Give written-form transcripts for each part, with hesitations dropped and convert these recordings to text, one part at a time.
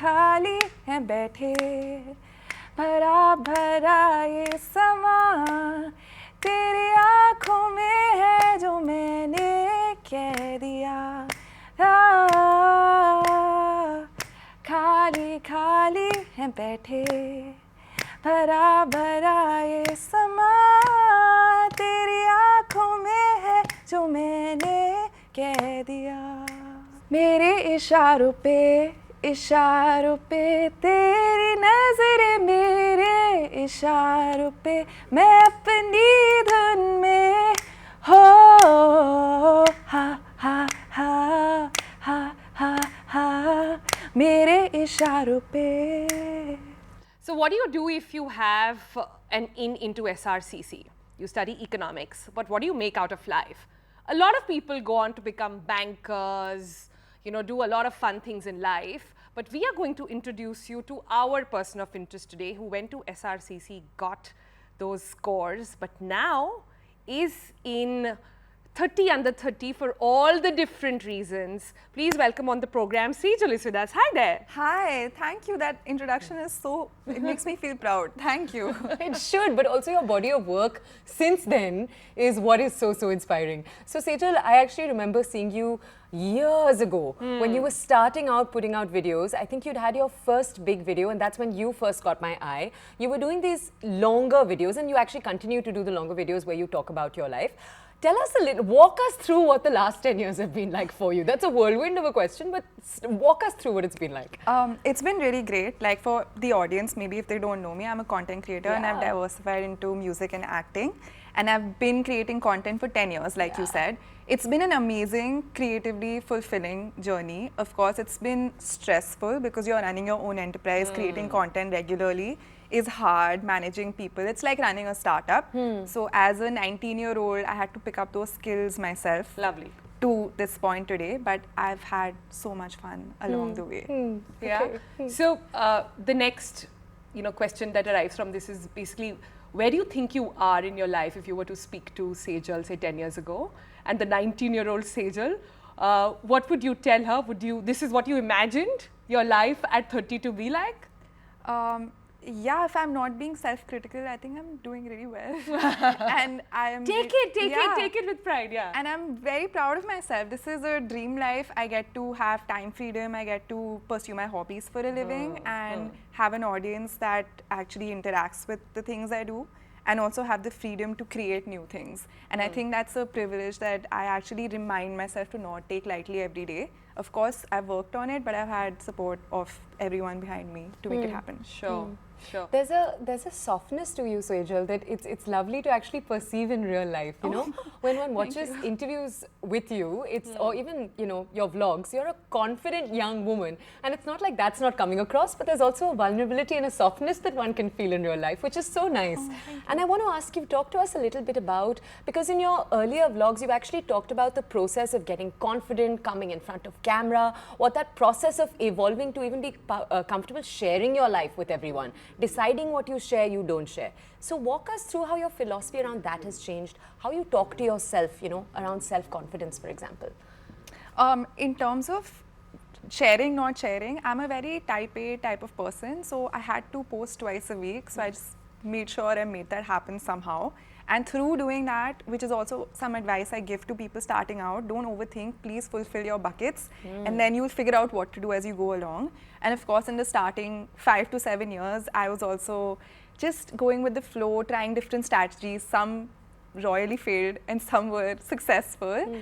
खाली हैं बैठे भरा भरा ये समा तेरी आँखों में है जो मैंने कह दिया खाली खाली हैं बैठे भरा भरा ये समा तेरी आँखों में है जो मैंने कह दिया मेरे इशारों पे तेरी नजरें मेरे इशारों पे मैं अपनी धुन में हो हा हा हा हा हा हा मेरे इशारों पे. So what do you do if you have an into SRCC? You study economics, but what do you make out of life? A lot of people go on to become bankers, do a lot of fun things in life. But we are going to introduce you to our person of interest today who went to SRCC, got those scores, but now is in 30 under 30 for all the different reasons. Please welcome on the program Sejal is with us. Hi there. Hi, thank you. That introduction is it makes me feel proud. Thank you. It should, but also your body of work since then is what is so inspiring. So Sejal, I actually remember seeing you years ago when you were starting out putting out videos. I think you'd had your first big video and that's when you first got my eye. You were doing these longer videos and you actually continue to do the longer videos where you talk about your life. Tell us walk us through what the last 10 years have been like for you. That's a whirlwind of a question, but walk us through what it's been like. It's been really great. Like for the audience, maybe if they don't know me, I'm a content creator and I've diversified into music and acting. And I've been creating content for 10 years, like you said. It's been an amazing, creatively fulfilling journey. Of course, it's been stressful because you're running your own enterprise, creating content regularly is hard, managing people. It's like running a startup. So as a 19-year-old, I had to pick up those skills myself. Lovely. To this point today, but I've had so much fun along the way. Yeah. Okay. So the next, question that arrives from this is basically, where do you think you are in your life if you were to speak to Sejal, say 10 years ago, and the 19-year-old Sejal? What would you tell her? This is what you imagined your life at 30 to be like? Yeah, if I'm not being self-critical, I think I'm doing really well. And I am take it with pride, yeah. And I'm very proud of myself. This is a dream life. I get to have time freedom. I get to pursue my hobbies for a living and have an audience that actually interacts with the things I do, and also have the freedom to create new things. And I think that's a privilege that I actually remind myself to not take lightly every day. Of course, I've worked on it, but I've had support of everyone behind me to make it happen. Sure. Sure. There's a softness to you, Sejal, that it's lovely to actually perceive in real life. When one watches interviews with you, or even your vlogs, you're a confident young woman, and it's not like that's not coming across. But there's also a vulnerability and a softness that one can feel in real life, which is so nice. And I want to ask you, talk to us a little bit about, because in your earlier vlogs, you actually talked about the process of getting confident, coming in front of camera, what that process of evolving to even be comfortable sharing your life with everyone. Deciding what you share, you don't share. So walk us through how your philosophy around that has changed, how you talk to yourself, around self-confidence, for example. In terms of sharing, not sharing, I'm a very type A type of person. So I had to post twice a week. So I just made sure I made that happen somehow. And through doing that, which is also some advice I give to people starting out, don't overthink, please fulfill your buckets and then you'll figure out what to do as you go along. And of course, in the starting 5 to 7 years, I was also just going with the flow, trying different strategies. Some royally failed and some were successful.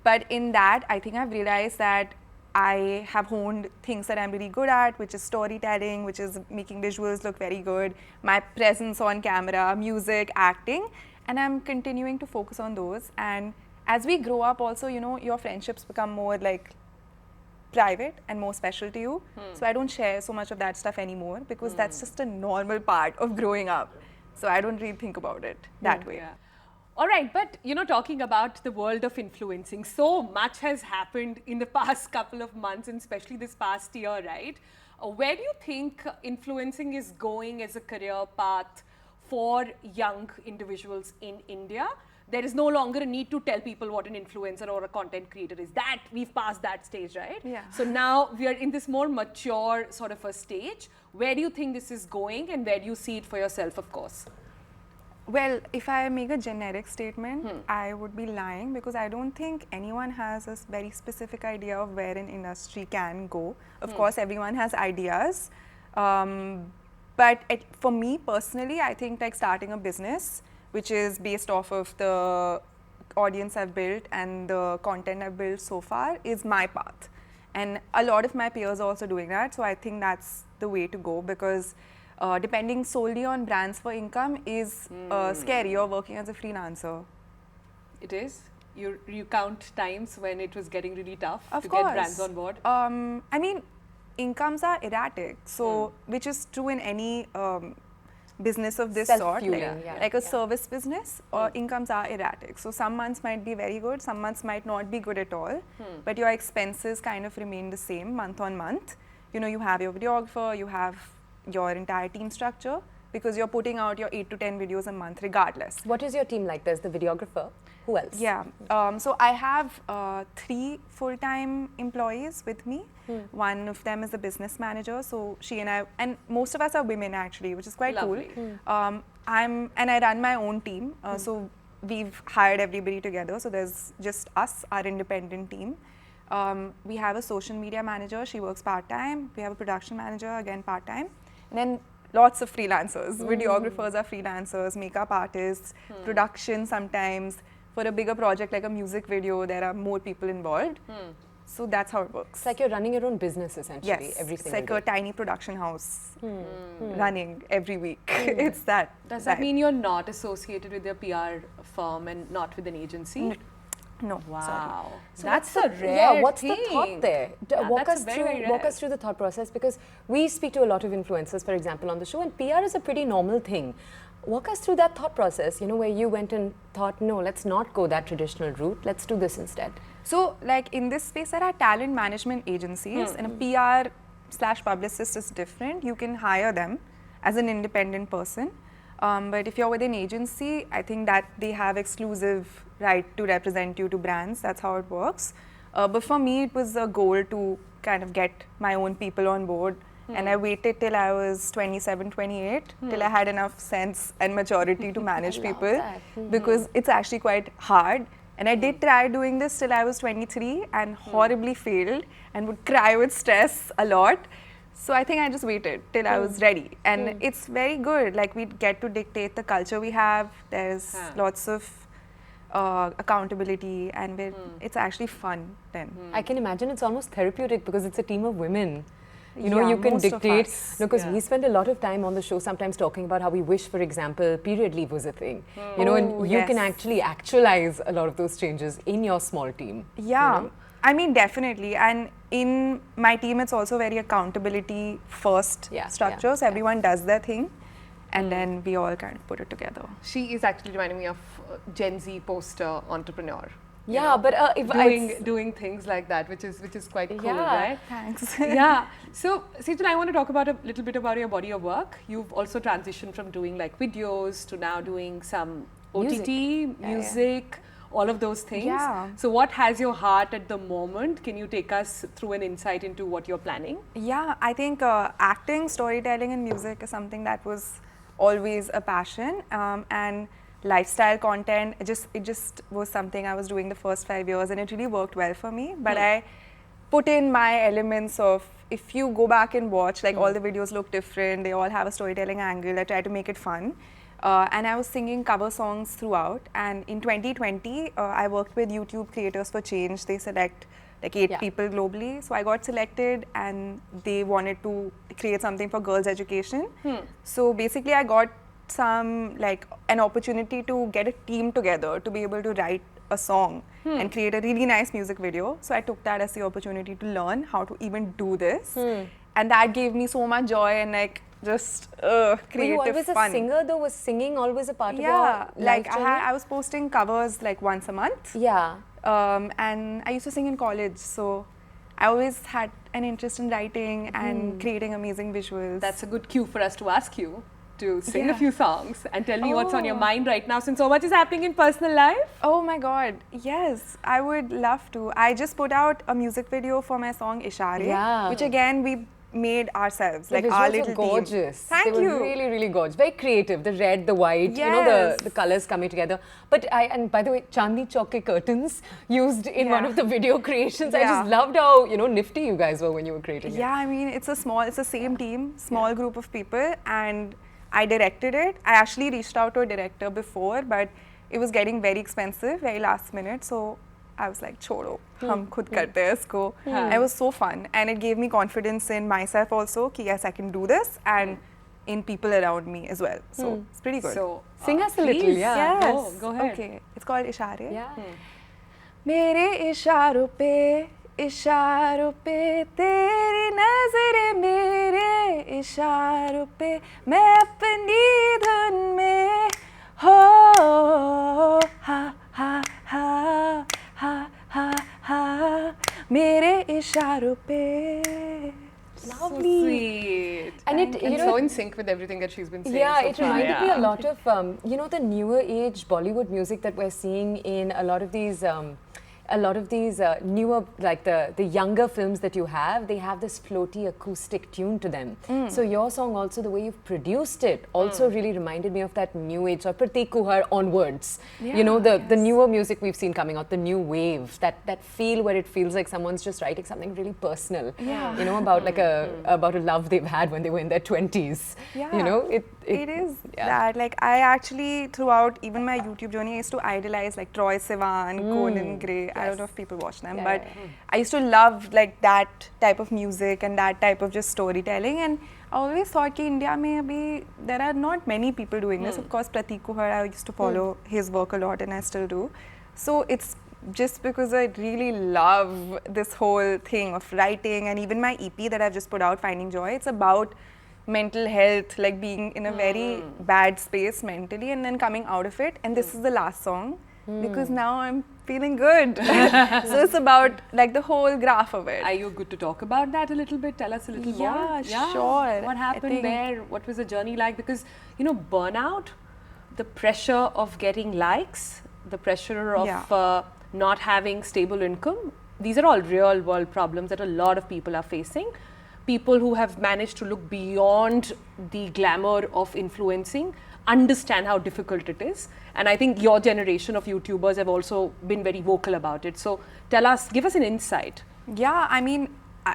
But in that, I think I've realized that I have honed things that I'm really good at, which is storytelling, which is making visuals look very good, my presence on camera, music, acting, and I'm continuing to focus on those. And as we grow up also, your friendships become more like private and more special to you. So I don't share so much of that stuff anymore because that's just a normal part of growing up. So I don't really think about it that way. Yeah. All right, but talking about the world of influencing, so much has happened in the past couple of months and especially this past year, right? Where do you think influencing is going as a career path for young individuals in India? there is no longer a need to tell people what an influencer or a content creator is. That we've passed that stage, right? Yeah. So now we are in this more mature sort of a stage. Where do you think this is going, and where do you see it for yourself, of course? Well, if I make a generic statement, I would be lying, because I don't think anyone has a very specific idea of where an industry can go. Of course, everyone has ideas. But for me personally, I think like starting a business, which is based off of the audience I've built and the content I've built so far, is my path. And a lot of my peers are also doing that. So I think that's the way to go, because depending solely on brands for income is scary. You're working as a freelancer. It is? You count times when it was getting really tough Of to course. get brands on board? I mean, incomes are erratic, so which is true in any business of this sort, Self-fueling, like a service business, or incomes are erratic. So some months might be very good, some months might not be good at all, but your expenses kind of remain the same month on month. You know, you have your videographer, you have your entire team structure, because you're putting out your 8 to 10 videos a month regardless. What is your team like? There's the videographer. Who else? Yeah, so I have 3 full-time employees with me. One of them is a business manager, so she and I, and most of us are women actually, which is quite Lovely. cool. And I run my own team, so we've hired everybody together, so there's just us, our independent team. We have a social media manager, she works part-time. We have a production manager, again part-time. And then lots of freelancers. Videographers are freelancers, makeup artists, production sometimes. For a bigger project like a music video, there are more people involved. So that's how it works. It's like you're running your own business essentially Yes, every it's single like day. a tiny production house running every week. It's that. Does that vibe. mean you're not associated with a PR firm and not with an agency? No, Wow. sorry. That's a rare Yeah, what's thing. the thought there? Yeah, Walk that's us very, through. very Walk rare. us through the thought process, because we speak to a lot of influencers, for example, on the show, and PR is a pretty normal thing. Walk us through that thought process. You know, where you went and thought, no, let's not go that traditional route. Let's do this instead. So, like in this space, there are talent management agencies, and a PR/publicist is different. You can hire them as an independent person. But if you're with an agency, I think that they have exclusive right to represent you to brands. That's how it works. But for me, it was a goal to kind of get my own people on board. And I waited till I was 27, 28, till I had enough sense and maturity to manage people, that. because it's actually quite hard. And I did try doing this till I was 23 and horribly failed and would cry with stress a lot. So I think I just waited till I was ready. And it's very good. Like, we get to dictate the culture we have. There's lots of accountability, and it's actually fun then. I can imagine it's almost therapeutic because it's a team of women. You know, Yeah, you can most of dictate, us. because Yeah. we spend a lot of time on the show sometimes talking about how we wish, for example, period leave was a thing. You know, and Oh, you can yes. actually actualize a lot of those changes in your small team. Yeah, You know? I mean, definitely. And in my team, it's also very accountability first Yeah, structure. yeah, So everyone does their thing, and then we all kind of put it together. She is actually reminding me of Gen Z poster entrepreneur. Yeah, but if Doing things like that, which is quite cool, Yeah. right? Thanks. Yeah. So, Sejal, I want to talk about a little bit about your body of work. You've also transitioned from doing like videos to now doing some OTT, music, all of those things. Yeah. So, what has your heart at the moment? Can you take us through an insight into what you're planning? Yeah, I think acting, storytelling, and music is something that was always a passion, and lifestyle content. It just was something I was doing the first 5 years, and it really worked well for me. But I put in my elements of, if you go back and watch, like all the videos look different. They all have a storytelling angle. I try to make it fun. And I was singing cover songs throughout. And in 2020, I worked with YouTube Creators for Change. They select like 8 people globally. So I got selected, and they wanted to create something for girls' education. So basically, I got an opportunity to get a team together to be able to write a song and create a really nice music video. So I took that as the opportunity to learn how to even do this. And that gave me so much joy and like just were creative you always fun. a singer though? Was singing always a part of Yeah, your like life journey? I was posting covers like once a month. Yeah. And I used to sing in college, so I always had an interest in writing and creating amazing visuals. That's a good cue for us to ask you. to sing a Yeah. few songs and tell me what's on your mind right now, since so much is happening in personal life? Oh my god, yes, I would love to. I just put out a music video for my song Ishaare, Yeah. which again we made ourselves, The like our visuals little were gorgeous. team. Thank they you. were really, really gorgeous. Very creative. The red, the white, you know, Yes. the colors coming together. But and by the way, Chandni Chowk ke curtains used in one Yeah. of the video creations. I Yeah. just loved how, you know, nifty you guys were when you were creating it. Yeah, I mean, it's the same team, small group of people, and I directed it. I actually reached out to a director before, but it was getting very expensive, very last minute. So I was like, छोड़ो, हम खुद करते हैं इसको. It was so fun, and it gave me confidence in myself also. कि yes, I can do this, and in people around me as well. So it's pretty good. So, Sing us a little, please, yeah. Yes. Go ahead. Okay. It's called Ishaare. Yeah. मेरे इशारों पे तेरी नजरें मेरे इशारों पे मैं अपनी धुन में हो हा हा हा हा हा हा मेरे इशारों पे. So sweet. And it, you And know, so in sync with everything that she's been saying. yeah, so it far. reminded me a lot of, you know, the newer age Bollywood music that we're seeing in a lot of these newer, like the younger films that you have, they have this floaty acoustic tune to them. So your song also, the way you've produced it, also really reminded me of that new age, or Pratik Kuhar onwards. You know, the newer music we've seen coming out, the new wave, that feel where it feels like someone's just writing something really personal. Yeah. You know, about like about a love they've had when they were in their 20s. Yeah. You know, it is that. Like, I actually, throughout even my YouTube journey, I used to idolize like Troye Sivan, Conan Gray. I don't know if people watch them, but I used to love like that type of music and that type of just storytelling. And I always thought कि India में अभी there are not many people doing this. Of course, Pratik Kuhar, I used to follow his work a lot, and I still do. So it's just because I really love this whole thing of writing, and even my EP that I've just put out, Finding Joy, it's about mental health, like being in a very bad space mentally and then coming out of it. And this is the last song because now I'm feeling good. So it's about like the whole graph of it. Are you good to talk about that a little bit? Tell us a little more. Yeah, sure. What I happened think- there? What was the journey like? Because, you know, burnout, the pressure of getting likes, the pressure of not having stable income, these are all real world problems that a lot of people are facing. People who have managed to look beyond the glamour of influencing understand how difficult it is. And I think your generation of YouTubers have also been very vocal about it. So tell us, give us an insight. Yeah, I mean,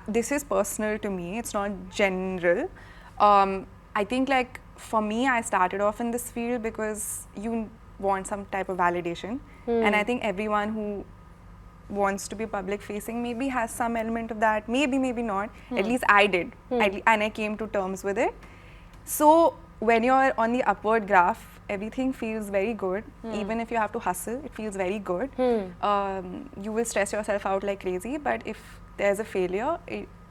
this is personal to me. It's not general. I think like for me, I started off in this field because you want some type of validation. And I think everyone who wants to be public facing maybe has some element of that, maybe not. At least I did. And I came to terms with it. So when you're on the upward graph, everything feels very good. Even if you have to hustle, it feels very good. You will stress yourself out like crazy, but if there's a failure,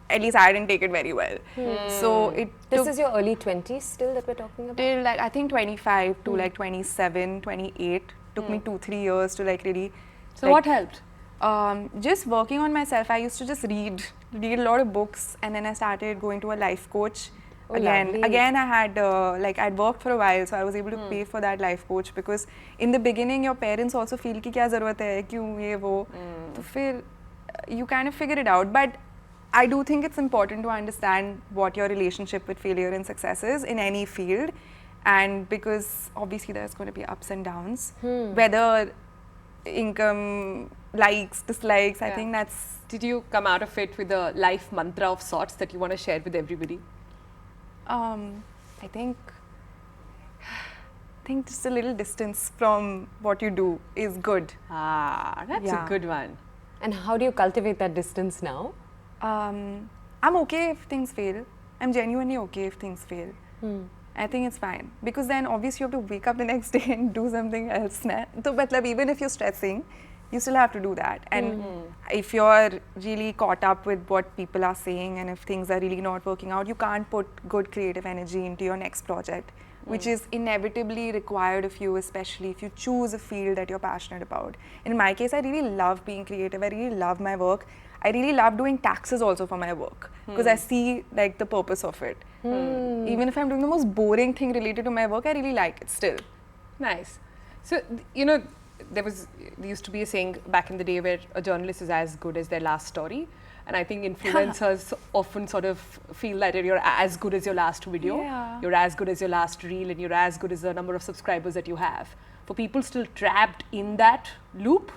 at least I didn't take it very well. So it This took is your early 20s still that we're talking about? till like I think 25 to like 27, 28. Took me 2-3 years to like really. So like, what helped? Just working on myself. I used to just read a lot of books, and then I started going to a life coach. Oh, lovely. Again, I had like I'd worked for a while, so I was able to pay for that life coach because in the beginning, your parents also feel कि क्या ज़रूरत है, क्यों ये वो, तो फिर you kind of figure it out. But I do think it's important to understand what your relationship with failure and success is in any field, and because obviously there's going to be ups and downs, whether income, likes, dislikes. I think that's. Did you come out of it with a life mantra of sorts that you want to share with everybody? I think just a little distance from what you do is good. Ah, that's a good one. And how do you cultivate that distance now? I'm okay if things fail. I'm genuinely okay if things fail. I think it's fine because then obviously you have to wake up the next day and do something else. So, but even if you're stressing, you still have to do that. And if you're really caught up with what people are saying and if things are really not working out, you can't put good creative energy into your next project, which is inevitably required of you, especially if you choose a field that you're passionate about. In my case, I really love being creative. I really love my work. I really love doing taxes also for my work because I see like the purpose of it. Even if I'm doing the most boring thing related to my work, I really like it still. Nice. So, there used to be a saying back in the day where a journalist is as good as their last story. And I think influencers often sort of feel that you're as good as your last video, you're as good as your last reel, and you're as good as the number of subscribers that you have. For people still trapped in that loop,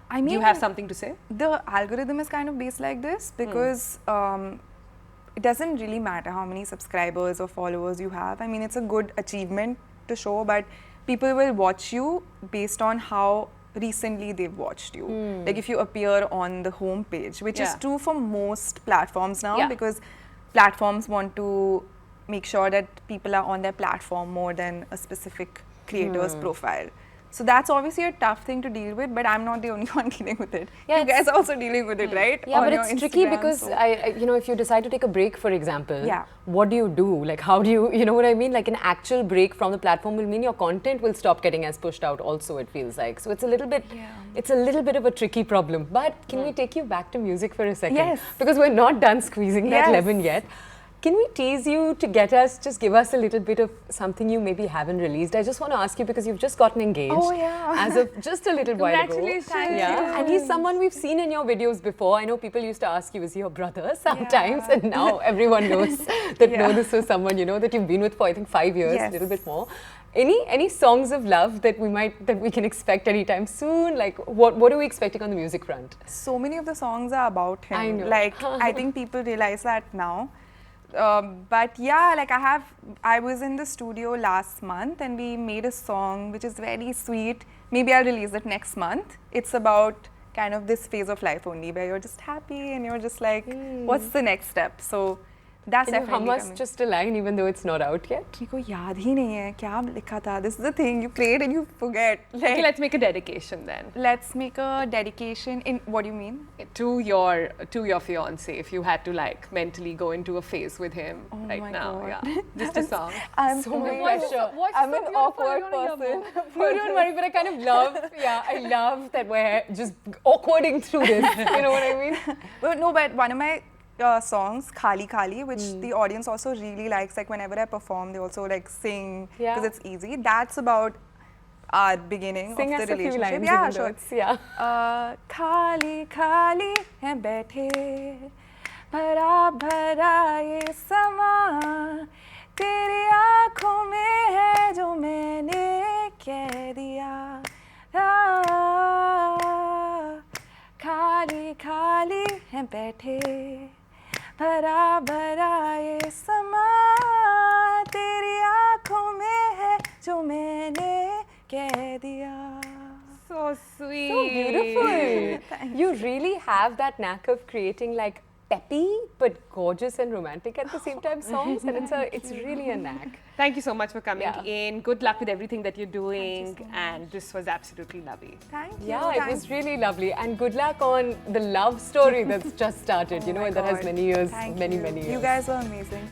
I mean, do you have something to say? The algorithm is kind of based like this because it doesn't really matter how many subscribers or followers you have. I mean, it's a good achievement to show, but people will watch you based on how recently they've watched you. Like if you appear on the home page, which is true for most platforms now because platforms want to make sure that people are on their platform more than a specific creator's profile. So that's obviously a tough thing to deal with, but I'm not the only one dealing with it. Yeah, you guys are also dealing with it, right? Yeah, on but your it's tricky Instagram, because so. if you decide to take a break, for example, what do you do? Like, how do you know what I mean? Like, an actual break from the platform will mean your content will stop getting as pushed out. Also, it feels like so. It's a little bit, it's a little bit of a tricky problem. But can we take you back to music for a second? Yes. Because we're not done squeezing that lemon yet. Can we tease you to just give us a little bit of something you maybe haven't released? I just want to ask you because you've just gotten engaged. Oh, yeah. As of just a little while ago. Congratulations. Thank you. And he's someone we've seen in your videos before. I know people used to ask you, is he your brother sometimes? And now everyone knows that this was someone, that you've been with for, I think, 5 years, a little bit more. Any songs of love that we can expect anytime soon? Like, what are we expecting on the music front? So many of the songs are about him. I know. Like, I think people realize that now. But yeah, like I was in the studio last month and we made a song which is very sweet. Maybe I'll release it next month. It's about kind of this phase of life only where you're just happy and you're just like, what's the next step? So that's Can you definitely hum us coming. just a line even though it's not out yet? मेरे को याद ही नहीं है क्या लिखा था. This is the thing, you play it and you forget. Like, Okay, let's make a dedication then. let's make a dedication in, what do you mean? To your fiance, if you had to like mentally go into a phase with him right my now. God. Yeah. Just a song. I'm So much voice is- pressure. voice is I'm so an beautiful, awkward you don't hear person. No, don't worry, but I kind of love, I love that we're just awkwarding through this. You know what I mean? Well, no, but one of my songs, Khali Khali, which the audience also really likes, like whenever I perform, they also like sing because it's easy. That's about our beginning Sing of us the a few relationship. lines, Yeah, even though sure. it's, Khali Khali hai baithe, bhara bhara ye sama, तेरी आँखों में है जो मैंने कह दिया. खाली खाली हैं बैठे भरा भरा ये समा तेरी आँखों में है जो मैंने कह दिया. So sweet. So beautiful. You really have that knack of creating like peppy but gorgeous and romantic at the same time songs, and it's really a knack. Thank you so much for coming Yeah. in. Good luck with everything that you're doing. And this was absolutely lovely. Thank you. Yeah, it was really lovely, and good luck on the love story that's just started. That has many years, many years. You guys are amazing.